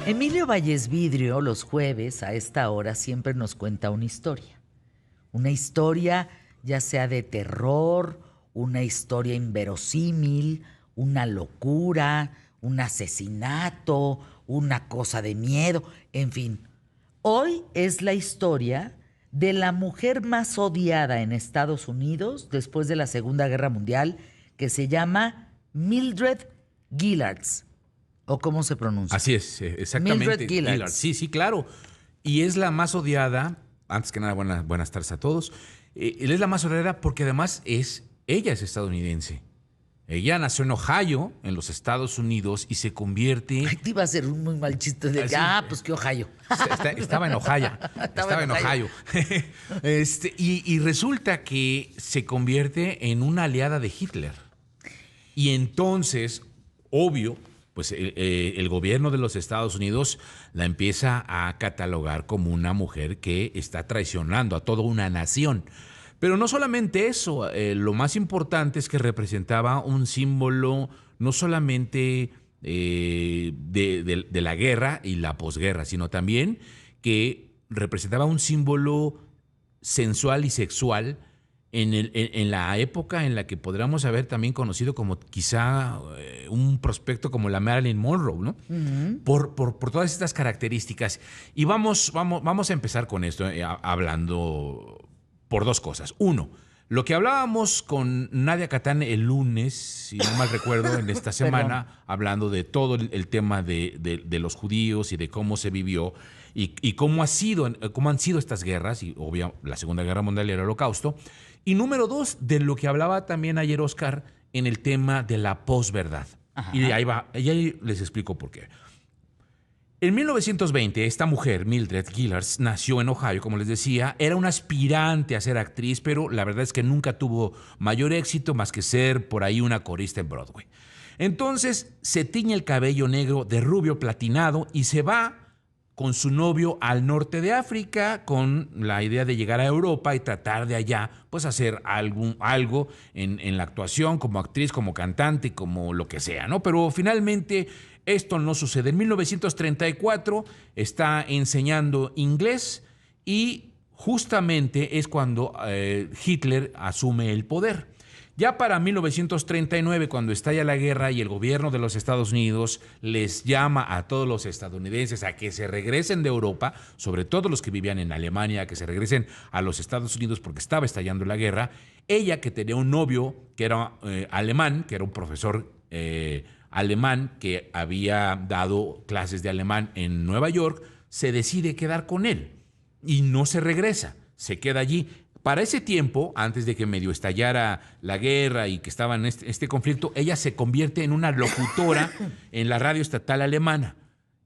Emilio Valles Vidrio los jueves a esta hora siempre nos cuenta una historia. Una historia ya sea de terror, una historia inverosímil, una locura, un asesinato, una cosa de miedo, en fin. Hoy es la historia de la mujer más odiada en Estados Unidos después de la Segunda Guerra Mundial, que se llama Mildred Gillard. ¿O cómo se pronuncia? Así es, exactamente. Mildred Gillard. Sí, sí, claro. Y es la más odiada, antes que nada, buenas tardes a todos. Él es la más odiada porque además ella es estadounidense. Ella nació en Ohio, en los Estados Unidos, y se convierte... Ay, te iba a hacer un muy mal chiste de... pues qué Ohio. Estaba en Ohio. Estaba en Ohio. Y resulta que se convierte en una aliada de Hitler. Y entonces, obvio, pues el gobierno de los Estados Unidos la empieza a catalogar como una mujer que está traicionando a toda una nación. Pero no solamente eso, lo más importante es que representaba un símbolo no solamente de la guerra y la posguerra, sino también que representaba un símbolo sensual y sexual en la época en la que podríamos haber también conocido como quizá un prospecto como la Marilyn Monroe, ¿no? Uh-huh. Por todas estas características. Y vamos a empezar con esto, hablando por dos cosas. Uno, lo que hablábamos con Nadia Catán el lunes, si no mal recuerdo, en esta semana, hablando de todo el tema de los judíos y de cómo se vivió y cómo han sido estas guerras, y obvio la Segunda Guerra Mundial y el Holocausto. Y número dos, de lo que hablaba también ayer Oscar en el tema de la posverdad. Ajá. Y ahí les explico por qué. En 1920, esta mujer, Mildred Gillard, nació en Ohio, como les decía. Era una aspirante a ser actriz, pero la verdad es que nunca tuvo mayor éxito más que ser por ahí una corista en Broadway. Entonces se tiñe el cabello negro de rubio platinado y se va con su novio al norte de África con la idea de llegar a Europa y tratar de allá pues hacer algo en la actuación, como actriz, como cantante, como lo que sea, ¿no? Pero finalmente esto no sucede. En 1934 está enseñando inglés y justamente es cuando Hitler asume el poder. Ya para 1939, cuando estalla la guerra y el gobierno de los Estados Unidos les llama a todos los estadounidenses a que se regresen de Europa, sobre todo los que vivían en Alemania, a que se regresen a los Estados Unidos porque estaba estallando la guerra, ella, que tenía un novio que era alemán, que era un profesor alemán que había dado clases de alemán en Nueva York, se decide quedar con él y no se regresa, se queda allí. Para ese tiempo, antes de que medio estallara la guerra y que estaba en este conflicto, ella se convierte en una locutora en la radio estatal alemana.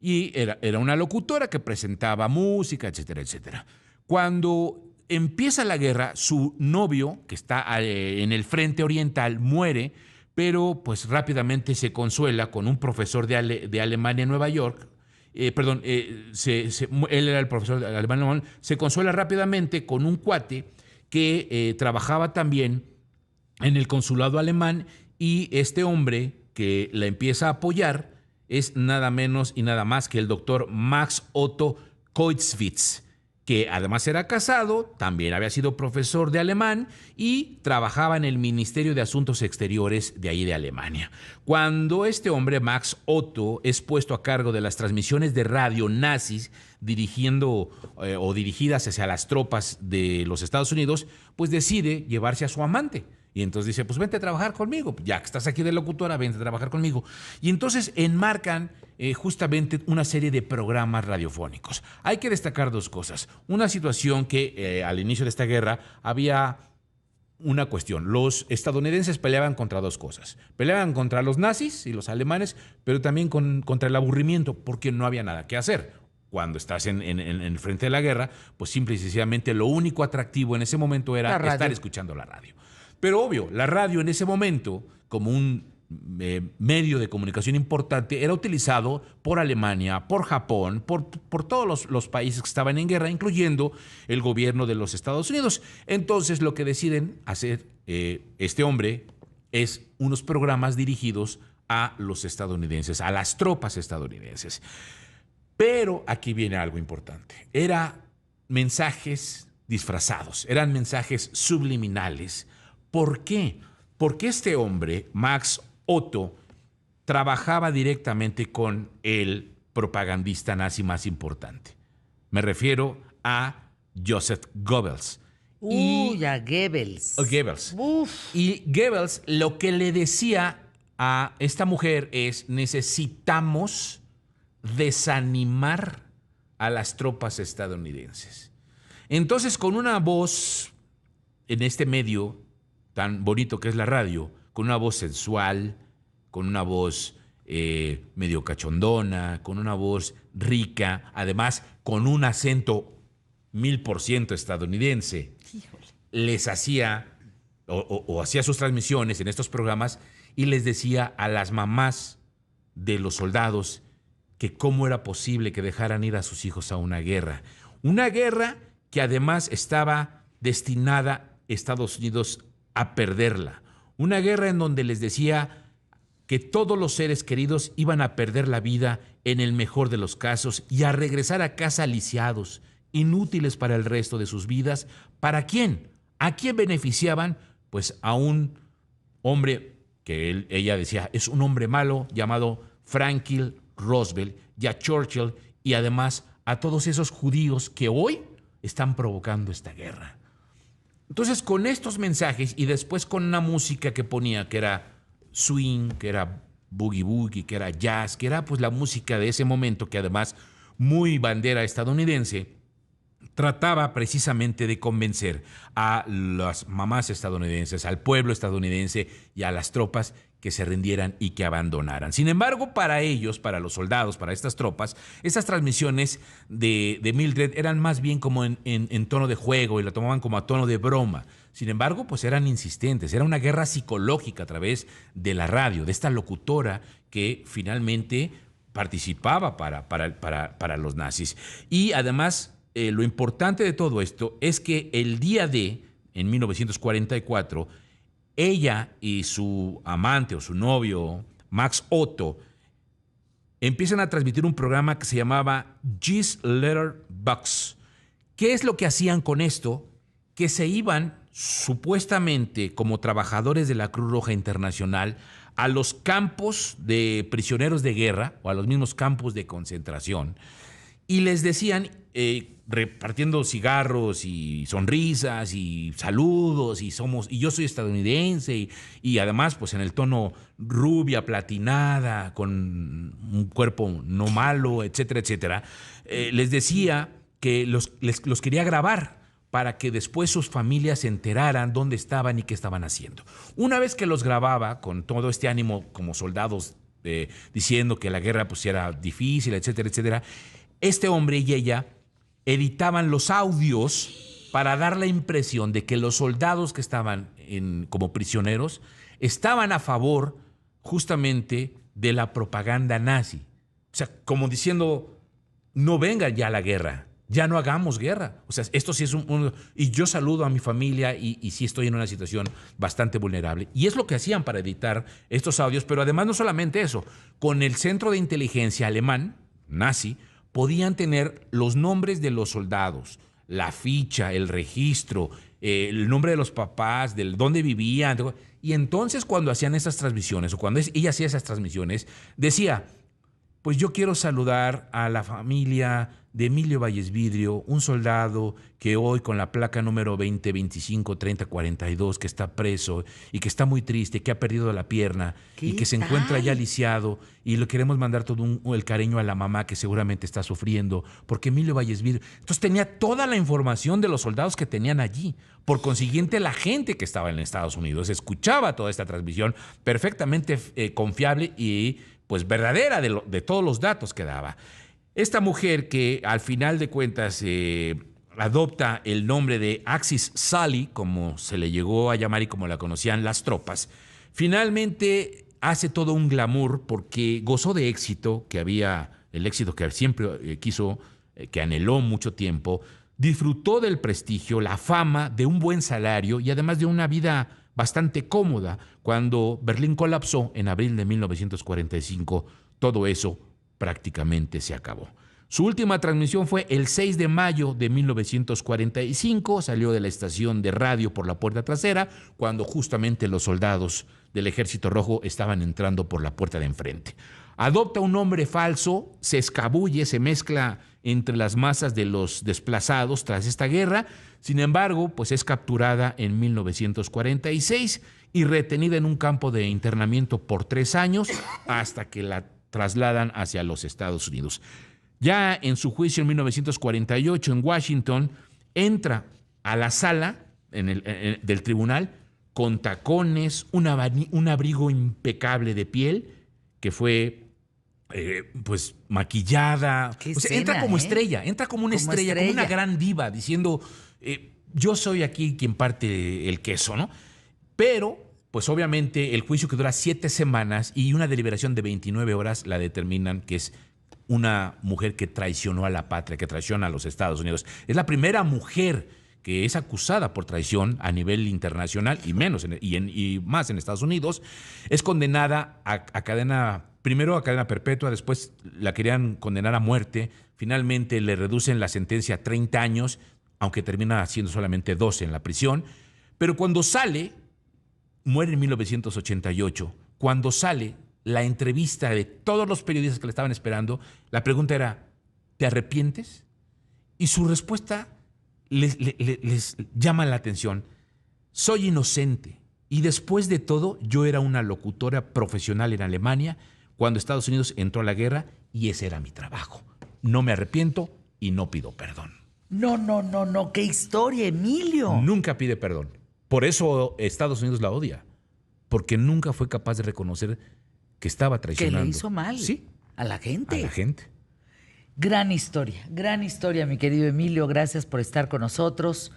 Y era una locutora que presentaba música, etcétera, etcétera. Cuando empieza la guerra, su novio, que está en el frente oriental, muere, pero pues rápidamente se consuela con un profesor de Alemania en Nueva York. Él era el profesor de alemán, se consuela rápidamente con un cuate que trabajaba también en el consulado alemán, y este hombre que la empieza a apoyar es nada menos y nada más que el doctor Max Otto Koitzwitz, que además era casado, también había sido profesor de alemán y trabajaba en el Ministerio de Asuntos Exteriores de ahí de Alemania. Cuando este hombre, Max Otto, es puesto a cargo de las transmisiones de radio nazis dirigiendo o dirigidas hacia las tropas de los Estados Unidos, pues decide llevarse a su amante. Y entonces dice, pues vente a trabajar conmigo, ya que estás aquí de locutora, vente a trabajar conmigo. Y entonces enmarcan justamente una serie de programas radiofónicos. Hay que destacar dos cosas. Una situación que al inicio de esta guerra había una cuestión. Los estadounidenses peleaban contra dos cosas. Peleaban contra los nazis y los alemanes, pero también contra el aburrimiento, porque no había nada que hacer. Cuando estás en el frente de la guerra, pues simple y sencillamente lo único atractivo en ese momento era estar escuchando la radio. Pero obvio, la radio en ese momento, como un medio de comunicación importante, era utilizado por Alemania, por Japón, por todos los países que estaban en guerra, incluyendo el gobierno de los Estados Unidos. Entonces lo que deciden hacer este hombre es unos programas dirigidos a los estadounidenses, a las tropas estadounidenses. Pero aquí viene algo importante. Eran mensajes disfrazados, eran mensajes subliminales. ¿Por qué? Porque este hombre, Max Otto, trabajaba directamente con el propagandista nazi más importante. Me refiero a Joseph Goebbels. A Goebbels. Goebbels. Uf. Y Goebbels lo que le decía a esta mujer es: necesitamos desanimar a las tropas estadounidenses. Entonces, con una voz en este medio tan bonito que es la radio, con una voz sensual, con una voz medio cachondona, con una voz rica, además con un acento 1000% estadounidense, Híjole. les hacía o hacía sus transmisiones en estos programas y les decía a las mamás de los soldados que cómo era posible que dejaran ir a sus hijos a una guerra que además estaba destinada Estados Unidos a perderla, una guerra en donde les decía que todos los seres queridos iban a perder la vida en el mejor de los casos y a regresar a casa lisiados, inútiles para el resto de sus vidas. ¿Para quién? ¿A quién beneficiaban? Pues a un hombre que ella decía es un hombre malo llamado Franklin Roosevelt, y a Churchill, y además a todos esos judíos que hoy están provocando esta guerra. Entonces, con estos mensajes y después con una música que ponía, que era swing, que era boogie boogie, que era jazz, que era pues la música de ese momento, que además muy bandera estadounidense, trataba precisamente de convencer a las mamás estadounidenses, al pueblo estadounidense y a las tropas que se rindieran y que abandonaran. Sin embargo, para ellos, para los soldados, para estas tropas, estas transmisiones de Mildred eran más bien como en tono de juego y lo tomaban como a tono de broma. Sin embargo, pues eran insistentes. Era una guerra psicológica a través de la radio, de esta locutora que finalmente participaba para los nazis. Y además, lo importante de todo esto es que el día en 1944, ella y su amante o su novio, Max Otto, empiezan a transmitir un programa que se llamaba G's Letter Box. ¿Qué es lo que hacían con esto? Que se iban supuestamente como trabajadores de la Cruz Roja Internacional a los campos de prisioneros de guerra o a los mismos campos de concentración y les decían, repartiendo cigarros y sonrisas y saludos y yo soy estadounidense y además pues en el tono rubia, platinada, con un cuerpo no malo, etcétera, etcétera, les decía que los quería grabar para que después sus familias se enteraran dónde estaban y qué estaban haciendo. Una vez que los grababa con todo este ánimo como soldados diciendo que la guerra pues era difícil, etcétera, etcétera, este hombre y ella editaban los audios para dar la impresión de que los soldados que estaban como prisioneros estaban a favor justamente de la propaganda nazi. O sea, como diciendo, no venga ya la guerra, ya no hagamos guerra. O sea, esto sí es y yo saludo a mi familia y sí estoy en una situación bastante vulnerable. Y es lo que hacían para editar estos audios, pero además no solamente eso, con el centro de inteligencia alemán, nazi, podían tener los nombres de los soldados, la ficha, el registro, el nombre de los papás, de dónde vivían. Y entonces cuando hacían esas transmisiones, o cuando ella hacía esas transmisiones, decía, pues yo quiero saludar a la familia de Emilio Valles Vidrio, un soldado que hoy con la placa número 20253042, que está preso y que está muy triste, que ha perdido la pierna y que se encuentra ya lisiado, y le queremos mandar todo el cariño a la mamá que seguramente está sufriendo, porque Emilio Valles Vidrio... Entonces tenía toda la información de los soldados que tenían allí. Por consiguiente, la gente que estaba en Estados Unidos escuchaba toda esta transmisión perfectamente confiable y pues verdadera de todos los datos que daba. Esta mujer que al final de cuentas adopta el nombre de Axis Sally, como se le llegó a llamar y como la conocían las tropas, finalmente hace todo un glamour porque gozó de éxito, el éxito que siempre quiso, que anheló mucho tiempo, disfrutó del prestigio, la fama, de un buen salario y además de una vida bastante cómoda. Cuando Berlín colapsó en abril de 1945, todo eso prácticamente se acabó. Su última transmisión fue el 6 de mayo de 1945. Salió de la estación de radio por la puerta trasera cuando justamente los soldados del Ejército Rojo estaban entrando por la puerta de enfrente. Adopta un nombre falso, se escabulle, se mezcla entre las masas de los desplazados tras esta guerra. Sin embargo, pues es capturada en 1946 y retenida en un campo de internamiento por 3 años hasta que la trasladan hacia los Estados Unidos. Ya en su juicio en 1948 en Washington, entra a la sala del tribunal con tacones, un abrigo impecable de piel que fue pues maquillada. Qué O sea, escena, entra como ¿eh? estrella, entra como una estrella, como una gran diva, diciendo, yo soy aquí quien parte el queso, ¿no? Pero, pues obviamente, el juicio que dura 7 semanas y una deliberación de 29 horas la determinan que es una mujer que traicionó a la patria, que traiciona a los Estados Unidos. Es la primera mujer que es acusada por traición a nivel internacional y más en Estados Unidos. Es condenada a cadena, primero a cadena perpetua, después la querían condenar a muerte. Finalmente le reducen la sentencia a 30 años, aunque termina siendo solamente 12 en la prisión. Pero cuando sale, muere en 1988, cuando sale la entrevista de todos los periodistas que le estaban esperando, la pregunta era, ¿te arrepientes? Y su respuesta les llama la atención. Soy inocente y después de todo yo era una locutora profesional en Alemania cuando Estados Unidos entró a la guerra y ese era mi trabajo. No me arrepiento y no pido perdón. No, qué historia, Emilio. Nunca pide perdón. Por eso Estados Unidos la odia, porque nunca fue capaz de reconocer que estaba traicionando. Que le hizo mal. Sí. A la gente. A la gente. Gran historia, mi querido Emilio. Gracias por estar con nosotros.